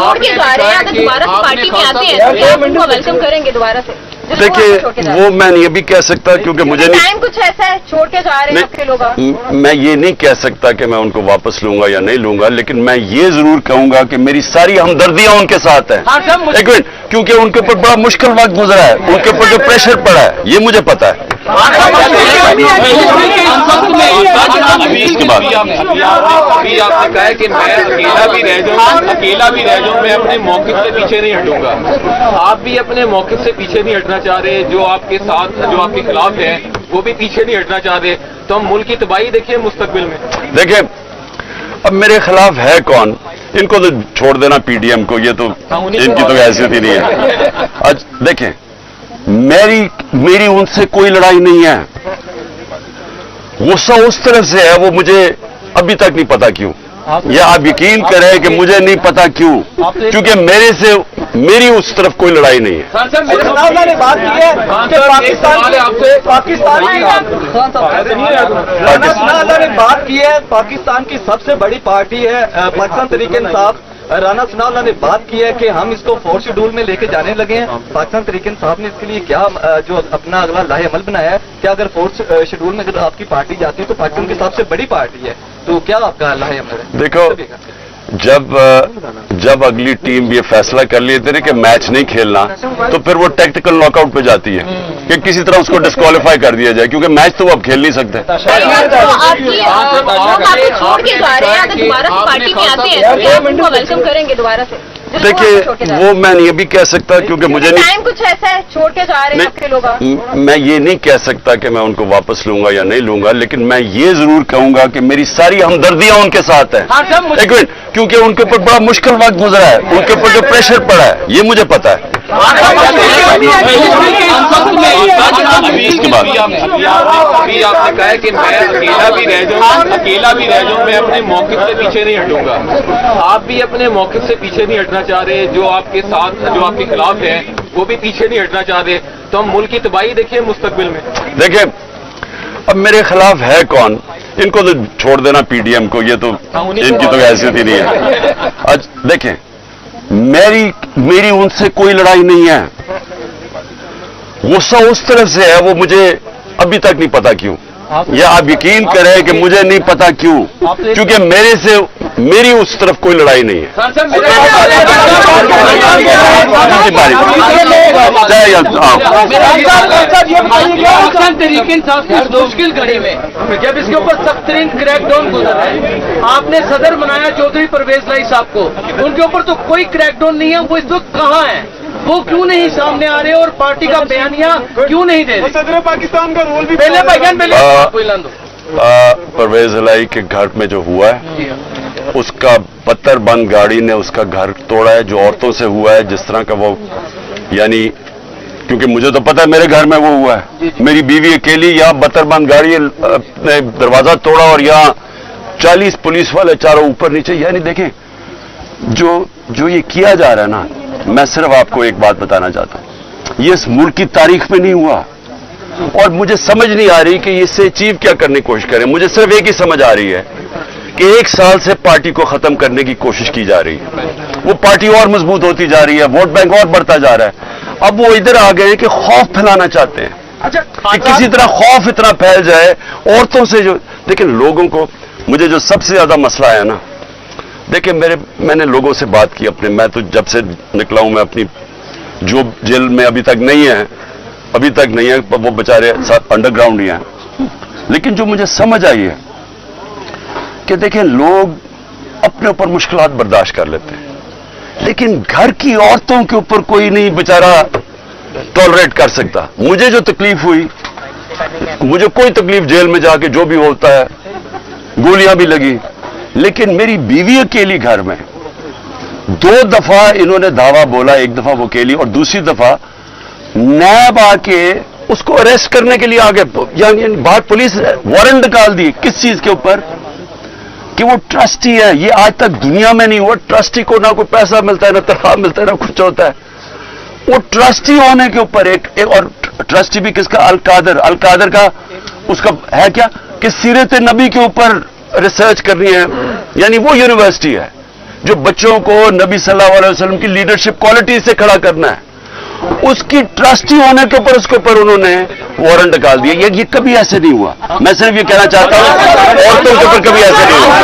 छोड़ के जा रहे हैं, अगर दोबारा से पार्टी में आते हैं तो क्या आप उनको वेलकम करेंगे दोबारा से? देखिए वो मैं नहीं अभी कह सकता क्योंकि मुझे नहीं, टाइम कुछ ऐसा है, छोड़ के जा रहे हैं आपके लोग। मैं ये नहीं कह सकता कि मैं उनको वापस लूंगा या नहीं लूंगा, लेकिन मैं ये जरूर कहूंगा कि मेरी सारी हमदर्दियां उनके साथ है। एक मिनट, क्योंकि उनके ऊपर बड़ा मुश्किल वक्त गुजरा है, उनके ऊपर जो प्रेशर पड़ा है ये मुझे पता है। इसके बाद अभी आपने कहा है कि मैं अकेला भी रह जाऊं, मैं अपने मौक़िफ़ से पीछे नहीं हटूंगा। आप भी अपने मौक़िफ़ से पीछे नहीं हटना चाह रहे, जो आपके साथ जो आपके खिलाफ है वो भी पीछे नहीं हटना चाह रहे, तो हम मुल्क की तबाही देखिए मुस्तकबिल में। देखिए अब मेरे खिलाफ है कौन, इनको तो छोड़ देना पीडीएम को, ये तो इनकी तो हैसियत ही नहीं है। आज देखें मेरी उनसे कोई लड़ाई नहीं है, गुस्सा उस तरफ से है, वो मुझे अभी तक नहीं पता क्यों, या आप यकीन करें कि मुझे नहीं पता क्यों, क्योंकि मेरी उस तरफ कोई लड़ाई नहीं है। ने बात की है कि पाकिस्तान की सबसे बड़ी पार्टी है पाकिस्तान तहरीक इंसाफ। राना सनाउल्लाह ने बात की है कि हम इसको 4th शेड्यूल में लेके जाने लगे हैं। पाकिस्तान तहरीक इंसाफ ने इसके लिए क्या जो अपना अगला लाहे अमल बनाया है, क्या अगर 4th शेड्यूल में अगर आपकी पार्टी जाती है तो पाकिस्तान की सबसे बड़ी पार्टी है, तो क्या आपका लाहे अमल है? देखो जब अगली टीम ये फैसला कर लेते हैं कि मैच नहीं खेलना, तो फिर वो टैक्टिकल नॉकआउट पे जाती है कि किसी तरह उसको डिस्क्वालीफाई कर दिया जाए, क्योंकि मैच तो वो अब खेल नहीं सकते। छोड़ के जा रहे हैं, अगर दोबारा से पार्टी में आते हैं तो क्या आप उनको वेलकम करेंगे दोबारा से? देखिए वो मैं नहीं अभी कह सकता क्योंकि मुझे नहीं, टाइम कुछ ऐसा है, छोड़ के जा रहे हैं आपके लोग। मैं ये नहीं कह सकता कि मैं उनको वापस लूंगा या नहीं लूंगा, लेकिन मैं ये जरूर कहूंगा कि मेरी सारी हमदर्दियां उनके साथ है। एक मिनट, क्योंकि उनके ऊपर बड़ा मुश्किल वक्त गुजरा है, उनके ऊपर जो प्रेशर पड़ा है ये मुझे पता है। इसके बाद अभी आपने कहा है कि मैं अकेला भी रह जाऊं, मैं अपने मौक़िफ़ से पीछे नहीं हटूंगा। आप भी अपने मौक़िफ़ से पीछे नहीं हटना चाह रहे, जो आपके साथ जो आपके खिलाफ है वो भी पीछे नहीं हटना चाह रहे, तो हम मुल्क की तबाही देखिए मुस्तकबिल में। देखिए अब मेरे खिलाफ है कौन, इनको तो छोड़ देना पीडीएम को, ये तो इनकी तो हैसियत ही नहीं है। आज देखें मेरी उनसे कोई लड़ाई नहीं है, गुस्सा उस तरफ से है, वो मुझे अभी तक नहीं पता क्यों, या आप यकीन करें कि मुझे नहीं पता क्यों, क्योंकि मेरी उस तरफ कोई लड़ाई नहीं है। मुश्किल घड़ी में जब इसके ऊपर सख्त तरीन क्रैकडाउन गुजरा है, आपने सदर बनाया चौधरी परवेज लाई साहब को, उनके ऊपर तो कोई क्रैकडाउन नहीं है, वो इस वक्त कहाँ है, वो क्यों नहीं सामने आ रहे और पार्टी का बयानिया क्यों नहीं दे रहे? सदर पाकिस्तान का रोल भी पहले परवेज लाई के घर में जो हुआ है, उसका बत्तर बंद गाड़ी ने उसका घर तोड़ा है, जो औरतों से हुआ है जिस तरह का वो, यानी क्योंकि मुझे तो पता है मेरे घर में वो हुआ है, मेरी बीवी अकेली, यहाँ बत्तर बंद गाड़ी ने दरवाजा तोड़ा और यहाँ 40 पुलिस वाले चारों ऊपर नीचे, यानी देखें जो ये किया जा रहा है ना, मैं सिर्फ आपको एक बात बताना चाहता हूं, ये इस मुल्क की तारीख में नहीं हुआ, और मुझे समझ नहीं आ रही कि इससे अचीव क्या करने की कोशिश करें। मुझे सिर्फ एक ही समझ आ रही है कि 1 साल से पार्टी को खत्म करने की कोशिश की जा रही है, वो पार्टी और मजबूत होती जा रही है, वोट बैंक और बढ़ता जा रहा है। अब वो इधर आ गए कि खौफ फैलाना चाहते हैं कि किसी तरह खौफ इतना फैल जाए औरतों से, जो लेकिन लोगों को, मुझे जो सबसे ज्यादा मसला है ना, देखिए मैंने लोगों से बात की अपने, मैं तो जब से निकला हूं, मैं अपनी जो जेल में अभी तक नहीं है, वो बेचारे अंडरग्राउंड ही हैं, लेकिन जो मुझे समझ आई है कि देखिए लोग अपने ऊपर मुश्किलात बर्दाश्त कर लेते हैं, लेकिन घर की औरतों के ऊपर कोई नहीं बेचारा टॉलरेट कर सकता। मुझे जो तकलीफ हुई, मुझे कोई तकलीफ जेल में जाके जो भी होता है, गोलियां भी लगी, लेकिन मेरी बीवी अकेली घर में 2 दफा इन्होंने धावा बोला, एक दफा वो अकेली और दूसरी दफा नैब आके उसको अरेस्ट करने के लिए आ गए, यानी बाहर पुलिस वारंट निकाल दी, किस चीज के ऊपर, कि वो ट्रस्टी है। ये आज तक दुनिया में नहीं हुआ, ट्रस्टी को ना कोई पैसा मिलता है, ना तनख्वाह मिलता है, ना कुछ होता है। वो ट्रस्टी होने के ऊपर एक और ट्रस्टी भी किसका, अलकादर का, उसका है क्या कि सीरत नबी के ऊपर रिसर्च करनी है, यानी वो यूनिवर्सिटी है, जो बच्चों को नबी सल्लल्लाहु अलैहि वसल्लम की लीडरशिप क्वालिटी से खड़ा करना है, उसकी ट्रस्टी होने के ऊपर उसके ऊपर उन्होंने वारंट निकाल दिया। ये कभी ऐसे नहीं हुआ। मैं सिर्फ ये कहना चाहता हूं औरतों के ऊपर कभी ऐसे नहीं हुआ।